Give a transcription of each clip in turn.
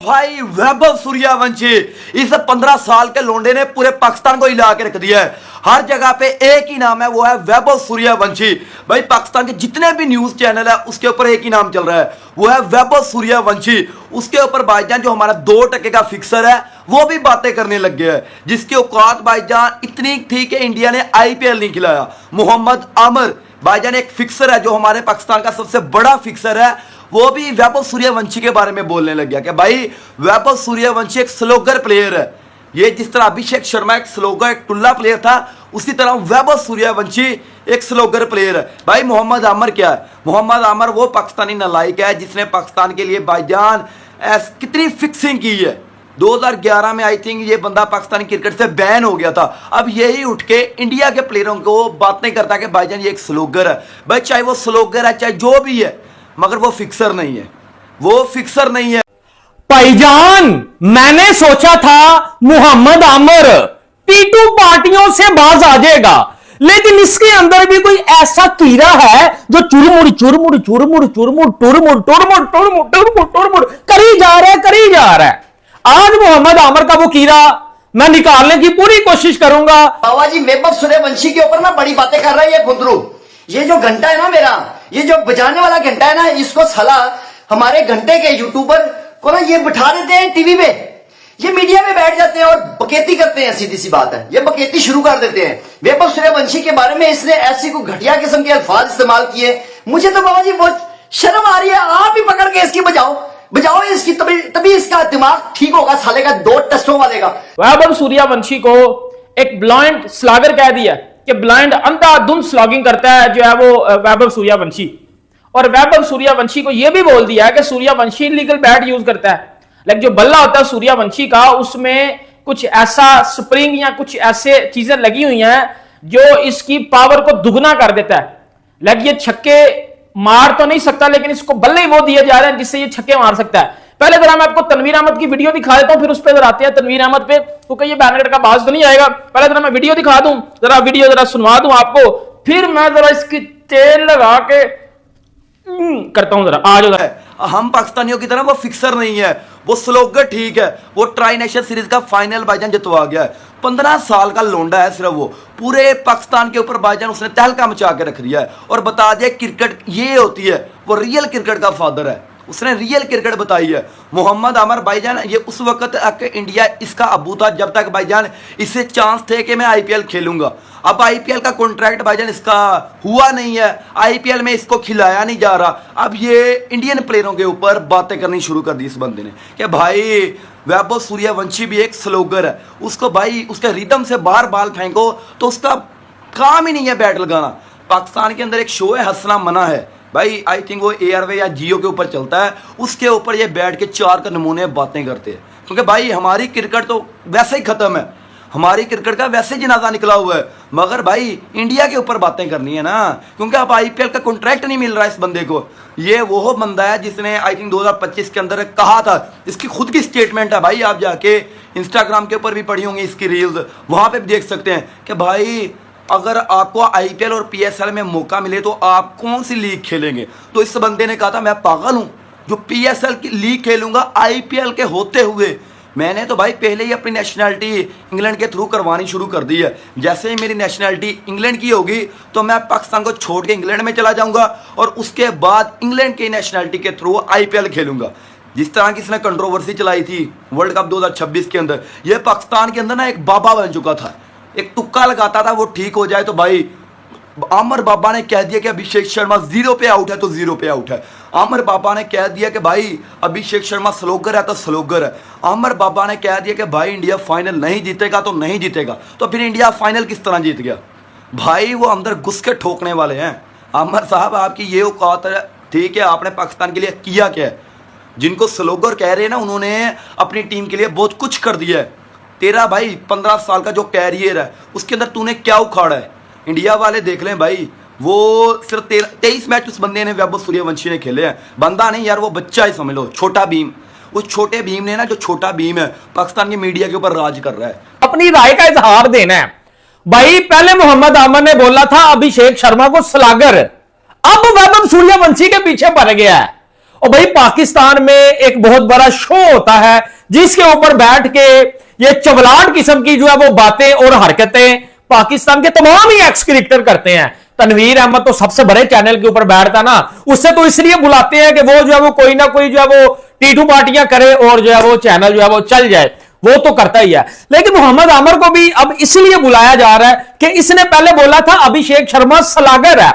भाई वैभव सूर्यवंशी इस 15 साल के लोंडे ने पूरे पाकिस्तान को हिला के रख दिया है। हर जगह पे एक ही नाम है, वो है वैभव सूर्यवंशी। भाई पाकिस्तान के जितने भी न्यूज चैनल है उसके ऊपर एक ही नाम चल रहा है, वो है वैभव सूर्यवंशी। उसके ऊपर भाईजान जो हमारा 2% का फिक्सर है वो भी बातें करने लग गया है, जिसकी औकात भाईजान इतनी थी कि इंडिया ने IPL नहीं खिलाया। मोहम्मद आमिर भाईजान एक फिक्सर है जो हमारे पाकिस्तान का सबसे बड़ा फिक्सर है, वो भी वैभव सूर्यवंशी के बारे में बोलने लग गया कि भाई वैभव सूर्यवंशी एक स्लोगर प्लेयर है। ये जिस तरह अभिषेक शर्मा एक स्लोगर एक टुल्ला प्लेयर था, उसी तरह वैभव सूर्यवंशी एक स्लोगर प्लेयर है। भाई मोहम्मद आमिर क्या है? मोहम्मद आमिर वो पाकिस्तानी नालायक है जिसने पाकिस्तान के लिए भाईजान कितनी फिक्सिंग की है। 2011 में आई थिंक ये बंदा पाकिस्तानी क्रिकेट से बैन हो गया था। अब यही उठ के इंडिया के प्लेयरों को बातें करता है कि भाईजान ये एक स्लोगर है। भाई चाहे वो स्लोगर है चाहे जो भी है, मगर वो फिक्सर नहीं है, वो फिक्सर नहीं है। भाईजान मैंने सोचा था मोहम्मद आमिर P2 पार्टियों से बाज आ जाएगा, लेकिन इसके अंदर भी कोई ऐसा कीड़ा है जो चुरमुड़ चुरमुड़ चुरमुड़ चुरमुड़ टुरमुड़ टुरमुड़ टुरमुड़ टुरमुड़ टुरमुड़ करी जा रहा है। आज मोहम्मद आमिर का वो कीड़ा मैं निकालने की पूरी कोशिश करूंगा। बाबा जी वैभव सूर्यवंशी के ऊपर ना बड़ी बातें कर रहा है ये गुंदरू। ये जो घंटा है ना मेरा, ये जो बजाने वाला घंटा है ना, इसको साला हमारे घंटे के यूट्यूबर को ना ये बिठा देते हैं टीवी पे, ये मीडिया में बैठ जाते हैं और बकेती करते हैं। सीधी सी बात है, ये बकेती शुरू कर देते हैं। वैभव सूर्यवंशी के बारे में इसने ऐसी को घटिया किस्म के अल्फाज इस्तेमाल किए, मुझे तो बाबा जी बहुत शर्म आ रही है। आप ही पकड़ के इसकी बजाओ इसकी, तभी इसका दिमाग ठीक होगा साले का, 2 टेस्टों वाले का। वैभव सूर्यवंशी को एक ब्लाइंड स्लॉगर कह दिया कि ब्लाइंड अंधाधुंध स्लॉगिंग करता है जो है वो वैभव सूर्यवंशी। और वैभव सूर्यवंशी को यह भी बोल दिया है कि सूर्यवंशी इलीगल बैट यूज करता है, लेकिन जो बल्ला होता है सूर्यवंशी का उसमें कुछ ऐसा स्प्रिंग या कुछ ऐसे चीजें लगी हुई हैं जो इसकी पावर को दुगना कर देता है। लेकिन ये छक्के मार तो नहीं सकता, लेकिन इसको बल्ले ही वो दिए जा रहे हैं जिससे ये छक्के मार सकता है। पहले जरा मैं आपको तनवीर अहमद की वीडियो दिखा देता हूं, फिर उस पर जरा आते हैं तनवीर अहमद पे, क्योंकि ये बैनर का बाज तो नहीं आएगा। पहले जरा मैं वीडियो दिखा दूं, जरा वीडियो जरा सुनवा दूं आपको, फिर मैं जरा इसकी तेल लगा के करता हूं। जरा आ जाओ। हम पाकिस्तानियों की तरह वो फिक्सर नहीं है, वो स्लोगर ठीक है। वो ट्राई नेशन सीरीज का फाइनल भाईजान जितवा गया है। 15 साल का लोंडा है सिर्फ वो, पूरे पाकिस्तान के ऊपर भाईजान उसने तहलका मचा के रख दिया है और बता दिया क्रिकेट ये होती है। वो रियल क्रिकेट का फादर है, उसने रियल क्रिकेट बताई है। मोहम्मद आमिर भाईजान ये उस वक्त तक इंडिया इसका अबू था जब तक भाईजान इससे चांस थे कि मैं IPL खेलूंगा। अब IPL का कॉन्ट्रैक्ट भाईजान इसका हुआ नहीं है, IPL में इसको खिलाया नहीं जा रहा। अब ये इंडियन प्लेयरों के ऊपर बातें करनी शुरू कर दी इस बंदे ने कि भाई वैभव सूर्यवंशी भी एक स्लोगर है, उसको भाई उसके रिदम से बाहर बाल फेंको तो उसका काम ही नहीं है बैट लगाना। पाकिस्तान के अंदर एक शो है हंसना मना है भाई, आई थिंक वो एयरवे या जियो के ऊपर चलता है, उसके ऊपर ये बैठ के 4 का नमूने बातें करते हैं। क्योंकि भाई हमारी क्रिकेट तो वैसे ही खत्म है, हमारी क्रिकेट का वैसे जनाजा निकला हुआ है, मगर भाई इंडिया के ऊपर बातें करनी है ना, क्योंकि अब IPL का कॉन्ट्रैक्ट नहीं मिल रहा है इस बंदे को। ये वो बंदा है जिसने आई थिंक 2025 के अंदर कहा था, इसकी खुद की स्टेटमेंट है भाई, आप जाके इंस्टाग्राम के ऊपर भी पढ़ी होंगी इसकी रील्स, वहां पे भी देख सकते हैं कि भाई अगर आपको IPL और PSL में मौका मिले तो आप कौन सी लीग खेलेंगे। तो इस बंदे ने कहा था मैं पागल हूं जो PSL की लीग खेलूंगा IPL के होते हुए। मैंने तो भाई पहले ही अपनी नेशनैलिटी इंग्लैंड के थ्रू करवानी शुरू कर दी है। जैसे ही मेरी नेशनैलिटी इंग्लैंड की होगी तो मैं पाकिस्तान को छोड़ के इंग्लैंड में चला जाऊंगा और उसके बाद इंग्लैंड की नेशनैलिटी के थ्रू IPL खेलूंगा। जिस तरह की इसने कंट्रोवर्सी चलाई थी वर्ल्ड कप 2026 के अंदर, ये पाकिस्तान के अंदर ना एक बाबा बन चुका था, एक तुक्का लगाता था वो ठीक हो जाए। तो भाई आमिर बाबा ने कह दिया कि अभिषेक शर्मा 0 पे आउट है तो 0 पे आउट है। आमिर बाबा ने कह दिया कि भाई अभिषेक शर्मा स्लोगर है तो स्लोगर है। आमिर बाबा ने कह दिया कि भाई इंडिया फाइनल नहीं जीतेगा तो नहीं जीतेगा। तो फिर इंडिया फाइनल किस तरह जीत गया? भाई वो अंदर घुस के ठोकने वाले हैं। आमिर साहब आपकी ये औकात है, ठीक है, आपने पाकिस्तान के लिए किया क्या है? जिनको स्लोगर कह रहे हैं ना, उन्होंने अपनी टीम के लिए बहुत कुछ कर दिया है। तेरा भाई 15 साल का जो कैरियर है उसके अंदर तूने क्या उखाड़ा है? इंडिया वाले देख लें भाई, वो सिर्फ 23 मैच उस बंदे ने वैभव सूर्यवंशी ने खेले हैं। बंदा नहीं यार, वो बच्चा ही समझ लो, छोटा भीम। उस छोटे भीम ने ना, जो छोटा भीम है पाकिस्तान की मीडिया के ऊपर राज कर रहा है, अपनी राय का इजहार देना है। भाई पहले मोहम्मद आमिर ने बोला था अभिषेक शर्मा को स्लागर, अब वैभव सूर्यवंशी के पीछे पड़ गया है और भाई पाकिस्तान में एक बहुत बड़ा शो होता है जिसके ऊपर बैठ के ये चबलाट किस्म की जो है वो बातें और हरकतें पाकिस्तान के तमाम ही एक्स क्रिकेटर करते हैं। तनवीर अहमद तो सबसे बड़े चैनल के ऊपर बैठता ना, उससे तो इसलिए बुलाते हैं कि वो जो है वो कोई ना कोई जो है वो टीटू पार्टियां करे और जो है वो चैनल जो है वो चल जाए, वो तो करता ही है। लेकिन मोहम्मद आमर को भी अब इसलिए बुलाया जा रहा है कि इसने पहले बोला था अभिषेक शर्मा सलागर है,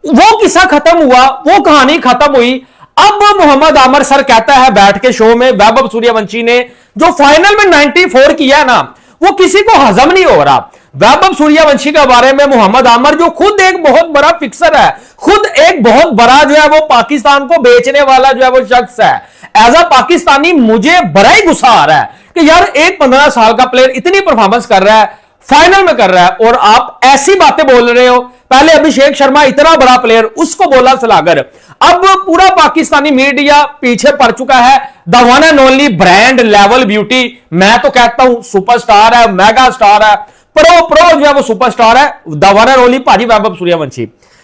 वो किस्सा खत्म हुआ, वो कहानी खत्म हुई। अब मोहम्मद आमर सर कहता है बैठ के शो में, वैभव सूर्यवंशी ने जो फाइनल में 94 किया ना, वो किसी को हजम नहीं हो रहा। वैभव सूर्यवंशी के बारे में मोहम्मद आमर जो खुद एक बहुत बड़ा फिक्सर है, खुद एक बहुत बड़ा जो है वो पाकिस्तान को बेचने वाला जो है वो शख्स है, एज अ पाकिस्तानी मुझे बड़ा ही गुस्सा आ रहा है कि यार एक 15 साल का प्लेयर इतनी परफॉर्मेंस कर रहा है, फाइनल में कर रहा है, और आप ऐसी बातें बोल रहे हो। पहले अभिषेक शर्मा इतना बड़ा प्लेयर, उसको बोला सलागर। अब पूरा पाकिस्तानी मीडिया पीछे पड़ चुका है। The one and only brand level beauty, मैं तो कहता हूं सुपरस्टार है, मेगा स्टार है, प्रो जो है वो सुपरस्टार है, द वन एंड ओनली भाजी वैभव सूर्यवंशी।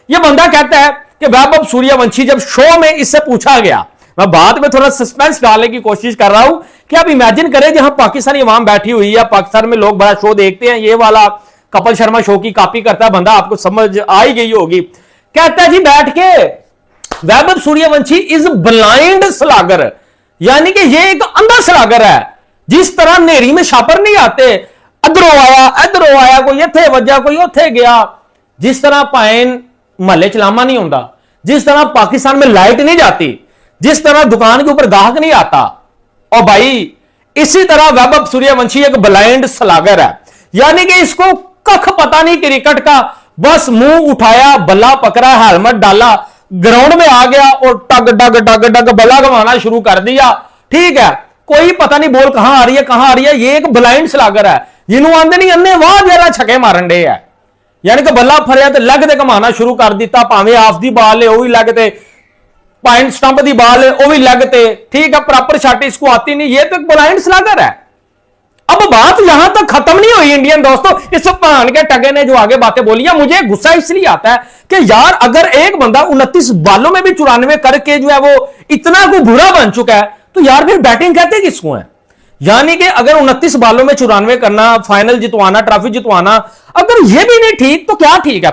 ये बंदा कहता है कि वैभव सूर्यवंशी, जब शो में इससे पूछा गया, मैं बाद में थोड़ा सस्पेंस डालने की कोशिश कर रहा हूं कि आप इमेजिन करें जहां पाकिस्तानी अवाम बैठी हुई है, पाकिस्तान में लोग बड़ा शो देखते हैं, ये वाला कपिल शर्मा शो की कॉपी करता है बंदा, आपको समझ आ ही गई होगी। कहता है जी बैठ के वैभव सूर्यवंशी इज ब्लाइंड सलागर, यानी कि ये एक अंधा सलागर है। जिस तरह नेरी में छापर नहीं आते, इधरों आया, कोई इथे वजह कोई उथे गया, जिस तरह पाइन महल्ले चलामा नहीं होता, जिस तरह पाकिस्तान में लाइट नहीं जाती, जिस तरह दुकान के ऊपर गाहक नहीं आता, और भाई इसी तरह वैभव सूर्यवंशी एक ब्लाइंड सलागर है, यानी कि इसको कख पता नहीं क्रिकेट का, बस मुंह उठाया, बल्ला पकड़ा, हेलमेट डाला, ग्राउंड में आ गया और टग डग डग डग बल्ला घुमाना शुरू कर दिया। ठीक है, कोई पता नहीं बॉल कहां आ रही है, कहां आ रही है। ये एक ब्लाइंड सलागर है, जिन्होंने आंदे नहीं अन्ने वाह जरा छके मारन डे है, यानी कि बल्ला फरिया तो लग ते घुमाना शुरू कर दिता, भावें ऑफ दी बाल है वो भी लगते, पॉइंट स्टंप दी बाल है वो भी लगते। ठीक है, प्रॉपर शॉट इसको आती नहीं, ये तो एक ब्लाइंड सलागर है। अब बात यहां तक खत्म नहीं हुई इंडियन दोस्तों, इस पान के टगे ने जो आगे बातें बोली है, मुझे गुस्सा इसलिए आता है कि यार अगर एक बंदा 29 बालों में भी 94 करके जो है वो इतना को बुरा बन चुका है, तो यार फिर बैटिंग कहते किसको है? यानी कि अगर 29 बालों में 94 करना, फाइनल जितवाना, ट्रॉफी जितवाना, अगर ये भी नहीं ठीक तो क्या ठीक है?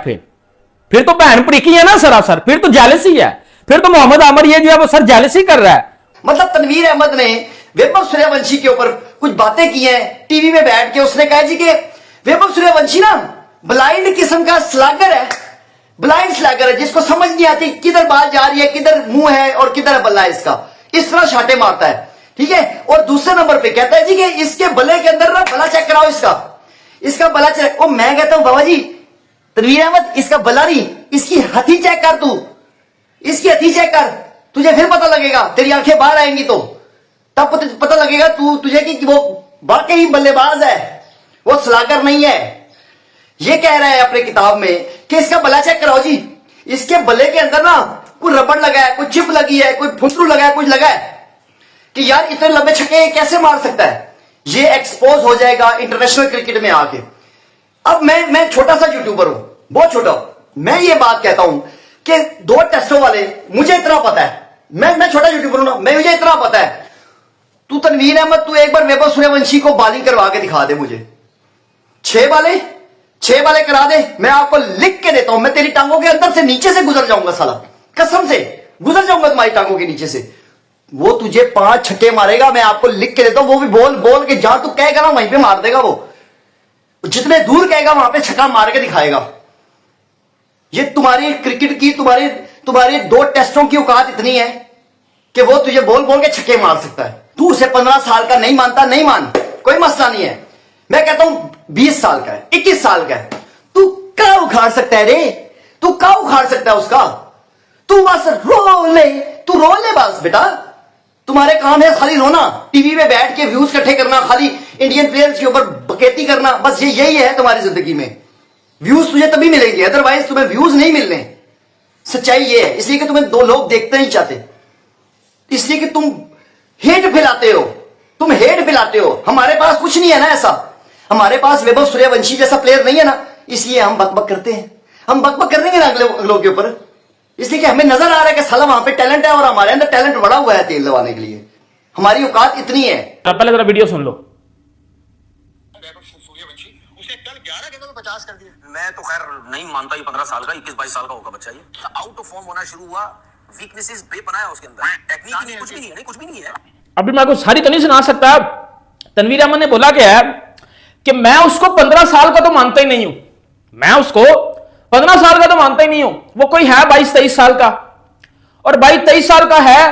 फिर तो बहन प्रीकी है ना सरासर, फिर तो जेलसी है, फिर तो मोहम्मद आमर ये जो है वो सर जेलसी कर रहा है। मतलब तनवीर अहमद ने वैभव सूर्यवंशी के ऊपर कुछ बातें की हैं टीवी में बैठ के। उसने कहा जी कि वैभव सूर्यवंशी ना ब्लाइंड किस्म का स्लैगर है, ब्लाइंड स्लैगर है, जिसको समझ नहीं आती किधर बाल जा रही है, किधर मुंह है और किधर बल्ला है इसका, इस तरह शाटे मारता है। ठीक है, और दूसरे नंबर पे कहता है जी कि इसके बल्ले के अंदर ना बल्ला चेक कराओ, इसका बल्ला चेक। ओ मैं कहता हूं बाबा जी तनवीर अहमद, इसका बल्ला नहीं, इसकी हथी चेक कर, तू इसकी हथी चेक कर, तुझे फिर पता लगेगा, तेरी आंखें बाहर आएंगी तो तब पता लगेगा तुझे कि वो वाकई बल्लेबाज है, वो स्लागर नहीं है। ये कह रहा है अपने किताब में कि इसका बल्ला चेक कराओ जी, इसके बल्ले के अंदर ना कोई रबड़ लगा है, कोई चिप लगी है, कोई फुंसरू लगा है, कुछ लगा है कि यार इतने लंबे छक्के कैसे मार सकता है। ये एक्सपोज हो जाएगा इंटरनेशनल क्रिकेट में आके। अब मैं छोटा सा यूट्यूबर हूं, बहुत छोटा, मैं ये बात कहता हूं कि 2 टेस्टों वाले, मुझे इतना पता है, मैं छोटा यूट्यूबर हूं ना, मुझे इतना पता है। तू तनवीर अहमद, तू एक बार वैभव सूर्यवंशी को बॉलिंग करवा के दिखा दे मुझे, 6 बाले करा दे, मैं आपको लिख के देता हूं, मैं तेरी टांगों के अंदर से नीचे से गुजर जाऊंगा साला, कसम से गुजर जाऊंगा तुम्हारी टांगों के नीचे से। वो तुझे 5 छक्के मारेगा, मैं आपको लिख के देता हूं, वो भी बोल के जहां तू कहेगा ना वहीं पे मार देगा, वो जितने दूर कहेगा वहां पे छक्का मार के दिखाएगा। ये तुम्हारी क्रिकेट की, तुम्हारी 2 टेस्टों की औकात इतनी है कि वो तुझे बोल के छक्के मार सकता है। तू उसे 15 साल का नहीं मानता, नहीं मान, कोई मसला नहीं है। मैं कहता हूं 20 साल का है, 21 साल का है, तू क्या उखाड़ सकता है रे? तू क्या उखाड़ सकता है उसका? तू बस रो ले बस बेटा, तुम्हारे काम है खाली रोना, टीवी में बैठ के व्यूज इकट्ठे करना, खाली इंडियन प्लेयर्स के ऊपर बकैती करना, बस यही है तुम्हारी जिंदगी में। व्यूज तुझे तभी मिलेंगे, अदरवाइज तुम्हें व्यूज नहीं मिलने। सच्चाई ये है, इसलिए कि तुम्हें 2 लोग देखते नहीं चाहते, इसलिए कि तुम हेट फैलाते हो। हमारे पास कुछ नहीं है ना ऐसा, हमारे पास वैभव सूर्यवंशी जैसा प्लेयर नहीं है ना, इसलिए हम बकबक करते हैं। हम बकबक कर देंगे ना अगले लोगों के ऊपर, इसलिए कि हमें नजर आ रहा है कि साला वहां पे टैलेंट है और हमारे अंदर टैलेंट बड़ा हुआ है तेल दबाने के लिए, हमारी औकात इतनी है। पहले जरा वीडियो सुन लो। उसे कल 11 गेंदों में 50 कर दिए। मैं तो खैर नहीं मानता, ये 15 साल का 21-22 साल का होगा बच्चा, ये आउट ऑफ फॉर्म होना शुरू हुआ, वीकनेसेस बेपनाह है उसके अंदर, टेक्निक नहीं है, कुछ भी नहीं है, कुछ भी नहीं है। अभी मैं कुछ सारी तो नहीं सुना सकता। तनवीर अहमद ने बोला क्या है कि मैं उसको 15 साल का तो मानता ही नहीं हूं, मैं उसको 15 साल का तो मानता ही नहीं हूं। वो कोई है 22-23 साल का, और 22-23 साल का है,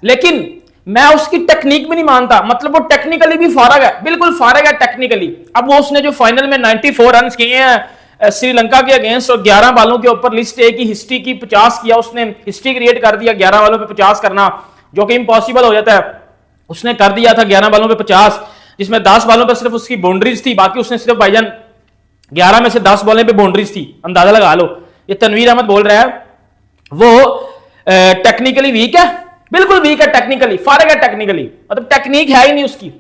लेकिन मैं उसकी टेक्निक भी नहीं मानता। मतलब वो टेक्निकली भी फारग है, बिल्कुल फारग है टेक्निकली। अब वो उसने जो फाइनल में 94 रन किए हैं श्रीलंका के अगेंस्ट, और 11 बालों के ऊपर लिस्ट ए की हिस्ट्री की 50 किया उसने, हिस्ट्री क्रिएट कर दिया 11 बालों पे 50 करना, जो कि इम्पॉसिबल हो जाता है। उसने कर दिया था 11 बालों पे 50, जिसमें 10 बालों पे सिर्फ उसकी बाउंड्रीज थी, बाकी उसने सिर्फ भाईजान 11 में से 10 बॉलें पे बाउंड्रीज थी। अंदाजा लगा लो। ये तनवीर अहमद बोल रहा है वो टेक्निकली वीक है, बिल्कुल वीक है टेक्निकली, फारग है टेक्निकली, मतलब टेक्निक है ही नहीं उसकी,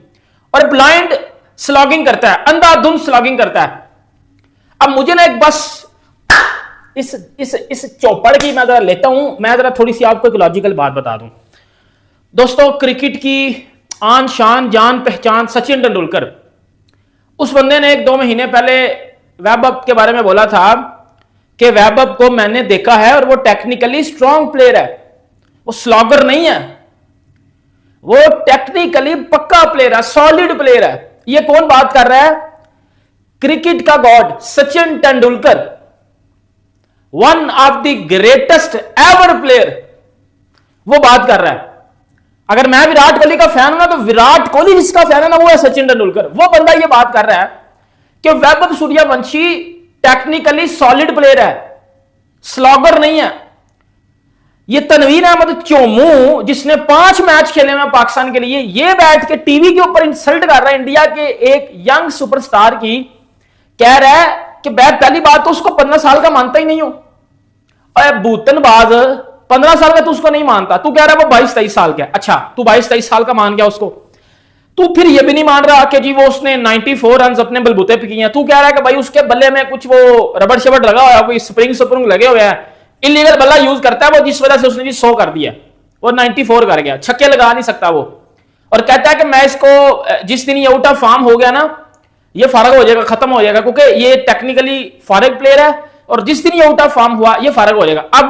और ब्लाइंड स्लॉगिंग करता है, अंधाधुंध स्लॉगिंग करता है। अब मुझे ना एक बस इस चौपड़ की मैं जरा लेता हूं, मैं जरा थोड़ी सी आपको एक लॉजिकल बात बता दूं। दोस्तों, क्रिकेट की आन शान जान पहचान सचिन तेंदुलकर, उस बंदे ने 1-2 महीने पहले वैभव के बारे में बोला था कि वैभव को मैंने देखा है और वो टेक्निकली स्ट्रांग प्लेयर है, वो स्लॉगर नहीं है, वो टेक्निकली पक्का प्लेयर है, सॉलिड प्लेयर है। ये कौन बात कर रहा है? क्रिकेट का God Sachin Tendulkar, one of the greatest ever player, वो बात कर रहा है। अगर मैं विराट कोहली का फैन हूं ना, तो विराट कोहली जिसका फैन है ना, वो है सचिन तेंदुलकर। वो बंदा ये बात कर रहा है कि Vaibhav Suryavanshi technically solid player है, स्लॉगर नहीं है। ये तनवीर अहमद चोमू, जिसने 5 मैच खेले हैं पाकिस्तान के लिए, ये बैठ के टीवी के ऊपर इंसल्ट कर रहा है इंडिया के एक यंग सुपरस्टार की, कह रहा है कि मैं पहली बात तो उसको 15 साल का मानता ही नहीं हूं। अरे बूतनबाज, 15 साल का तू उसको नहीं मानता, तू कह रहा है वो 22-23 साल का। अच्छा, तू 22-23 साल का मान गया उसको, तू फिर ये भी नहीं मान रहा कि जी वो उसने 94 रन अपने बलबूते पे किए हैं। तू कह रहा है कि भाई उसके बल्ले में कुछ वो रबड़ शबड़ लगा हुआ है, कोई स्प्रिंग लगे हुए हैं, इलीगल बल्ला यूज करता है वो, जिस वजह से उसने जी 100 कर दिया, वो 94 कर गया, छक्के लगा नहीं सकता वो। और कहता है कि मैं इसको जिस दिन ये आउट ऑफ फॉर्म हो गया ना, ये फारग हो जाएगा, खत्म हो जाएगा, क्योंकि ये टेक्निकली फारग प्लेयर है, और जिस दिन ये आउट ऑफ फॉर्म हुआ ये फारग हो जाएगा। अब